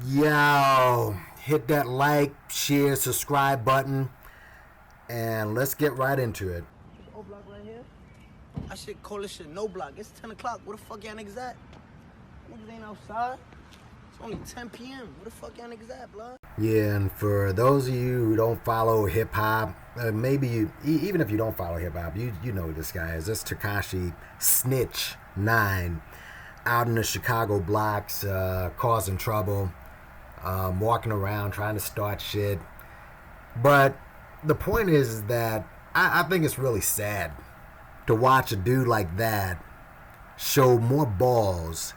Yo, hit that like, share, subscribe button, and let's get right into it. O block right here. I should call this shit no block. It's 10 o'clock. Where the fuck y'all niggas at? Niggas ain't outside. It's only 10 p.m. Where the fuck y'all niggas at, blood? Yeah, and for those of you who don't follow hip hop, maybe you, even if you don't follow hip hop, you know who this guy is. This Tekashi Snitch 9 out in the Chicago blocks, causing trouble, walking around trying to start shit. But the point is that I think it's really sad to watch a dude like that show more balls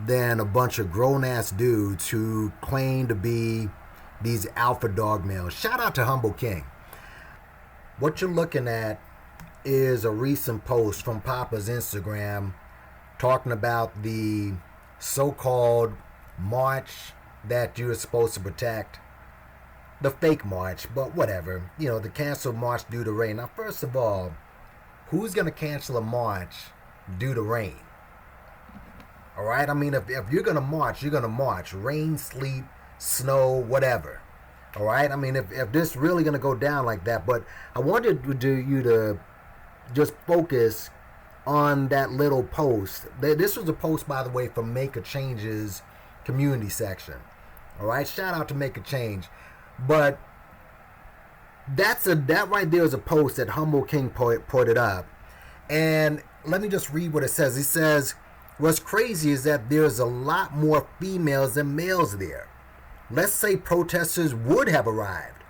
than a bunch of grown-ass dudes who claim to be these alpha dog males. Shout out to Humble King. What you're looking at is a recent post from Papa's Instagram talking about the so-called march that you're supposed to protect. The fake march, but whatever. You know, the canceled march due to rain. Now, first of all, who's going to cancel a march due to rain? All right? I mean, if you're going to march, you're going to march. Rain, sleet, snow, whatever. All right? I mean, if this really going to go down like that. But I wanted you to just focus on that little post. This was a post, by the way, from Make a Change's community section. All right? Shout out to Make a Change. But that right there is a post that Humble King put it up. And let me just read what it says. It says, what's crazy is that there's a lot more females than males there. Let's say protesters would have arrived.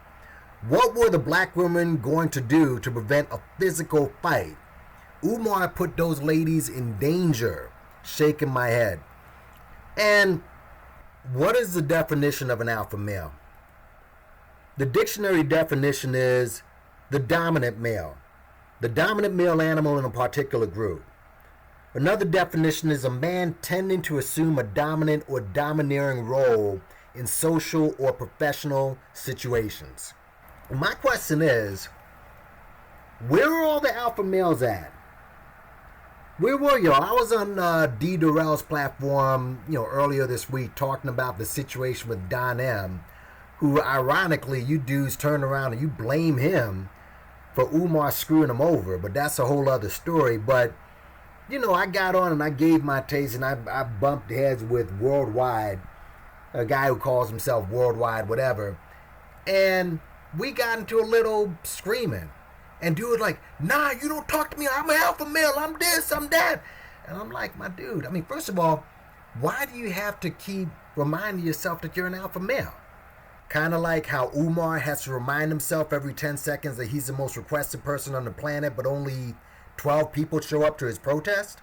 What were the black women going to do to prevent a physical fight? Umar put those ladies in danger. Shaking my head. And what is the definition of an alpha male? The dictionary definition is the dominant male animal in a particular group. Another definition is a man tending to assume a dominant or domineering role in social or professional situations. My question is, where are all the alpha males at? Where were y'all? I was on D. Durrell's platform, earlier this week talking about the situation with Don M., who, ironically, you dudes turn around and you blame him for Umar screwing him over. But that's a whole other story. But, I got on and I gave my taste, and I bumped heads with Worldwide, a guy who calls himself Worldwide, whatever. And we got into a little screaming. And dude was like, nah, you don't talk to me. I'm an alpha male. I'm this, I'm that. And I'm like, my dude, first of all, why do you have to keep reminding yourself that you're an alpha male? Kind of like how Umar has to remind himself every 10 seconds that he's the most requested person on the planet, but only 12 people show up to his protest.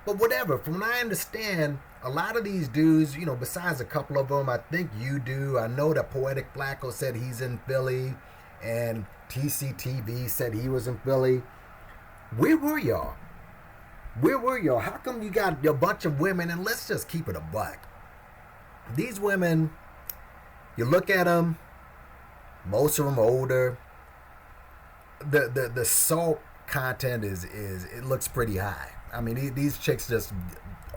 But whatever, from what I understand, a lot of these dudes, besides a couple of them, I think you do. I know that Poetic Flacco said he's in Philly, and TCTV said he was in Philly. Where were y'all? How come you got a bunch of women, and let's just keep it a buck. These women, you look at them, most of them are older. The salt content is it looks pretty high. These chicks just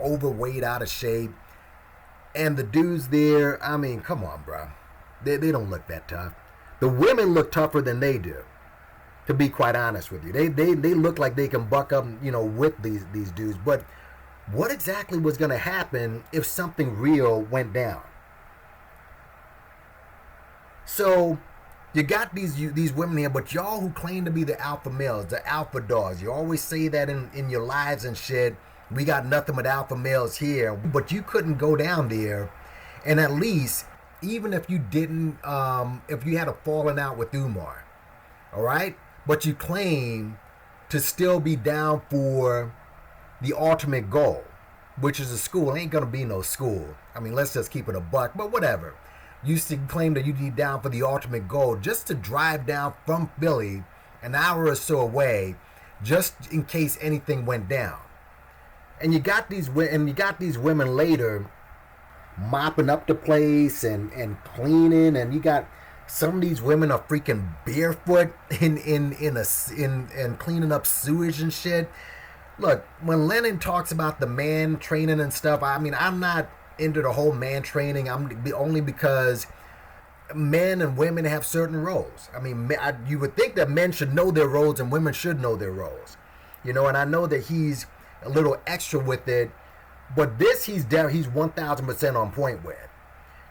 overweight, out of shape. And the dudes there, come on, bro. They don't look that tough. The women look tougher than they do, to be quite honest with you. They look like they can buck up, with these dudes. But what exactly was going to happen if something real went down? So you got these women here, but y'all who claim to be the alpha males, the alpha dogs, you always say that in your lives and shit. We got nothing but alpha males here, but you couldn't go down there, and at least, even if you didn't, if you had a falling out with Umar, all right, but you claim to still be down for the ultimate goal, which is a school. Ain't gonna be no school. Let's just keep it a buck, but whatever. You still claim that you'd be down for the ultimate goal just to drive down from Philly an hour or so away, just in case anything went down. And you got these women later mopping up the place and cleaning, and you got some of these women are freaking barefoot in cleaning up sewage and shit. Look, when Lennon talks about the man training and stuff, I'm not into the whole man training. Only because men and women have certain roles. I mean, you would think that men should know their roles and women should know their roles. You know, and I know that he's a little extra with it, but this he's 1,000% on point with.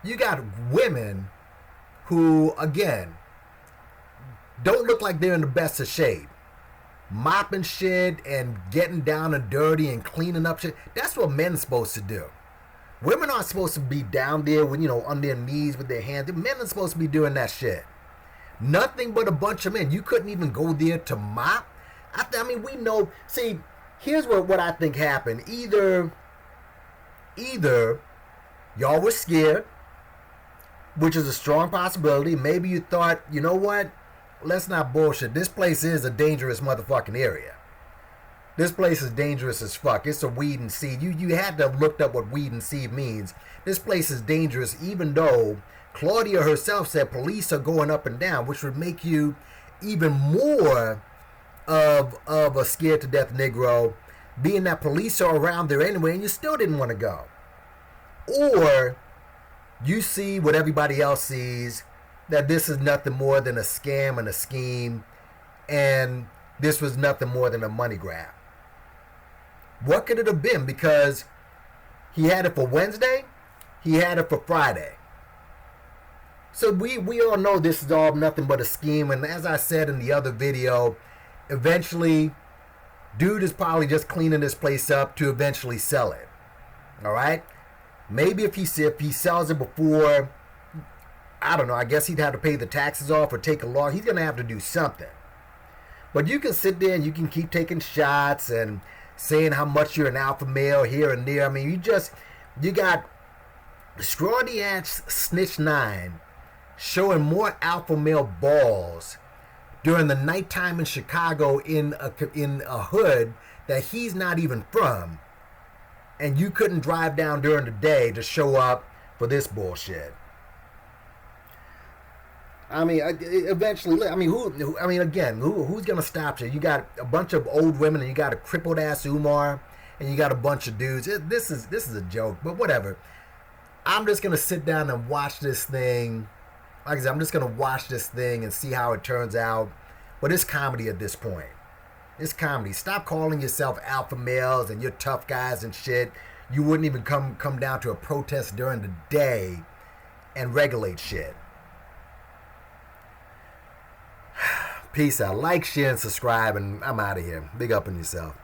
You got women who, again, don't look like they're in the best of shape. Mopping shit and getting down and dirty and cleaning up shit. That's what men's supposed to do. Women aren't supposed to be down there with, on their knees with their hands. Men are supposed to be doing that shit. Nothing but a bunch of men. You couldn't even go there to mop. I mean, we know. See, here's what I think happened. Either y'all were scared, which is a strong possibility. Maybe you thought, you know what? Let's not bullshit. This place is a dangerous motherfucking area. This place is dangerous as fuck. It's a weed and seed. You had to have looked up what weed and seed means. This place is dangerous, even though Claudia herself said police are going up and down, which would make you even more of a scared to death Negro, being that police are around there anyway, and you still didn't want to go. Or you see what everybody else sees, that this is nothing more than a scam and a scheme, and this was nothing more than a money grab. What could it have been? Because he had it for Wednesday, he had it for Friday. So we all know this is all nothing but a scheme, and as I said in the other video, eventually, dude is probably just cleaning this place up to eventually sell it. All right? Maybe if he sells it before, I don't know, I guess he'd have to pay the taxes off or take a loss. He's going to have to do something. But you can sit there and you can keep taking shots and saying how much you're an alpha male here and there. I mean, you got Scrawny ass Snitch 9 showing more alpha male balls during the nighttime in Chicago in a hood that he's not even from. And you couldn't drive down during the day to show up for this bullshit. I mean, eventually, I mean, who's gonna stop you? You got a bunch of old women, and you got a crippled ass Umar, and you got a bunch of dudes. This is a joke, but whatever. I'm just gonna sit down and watch this thing. Like I said, I'm just gonna watch this thing and see how it turns out. But it's comedy at this point. It's comedy. Stop calling yourself alpha males and you're tough guys and shit. You wouldn't even come down to a protest during the day and regulate shit. Peace out. Like, share, and subscribe, and I'm out of here. Big up on yourself.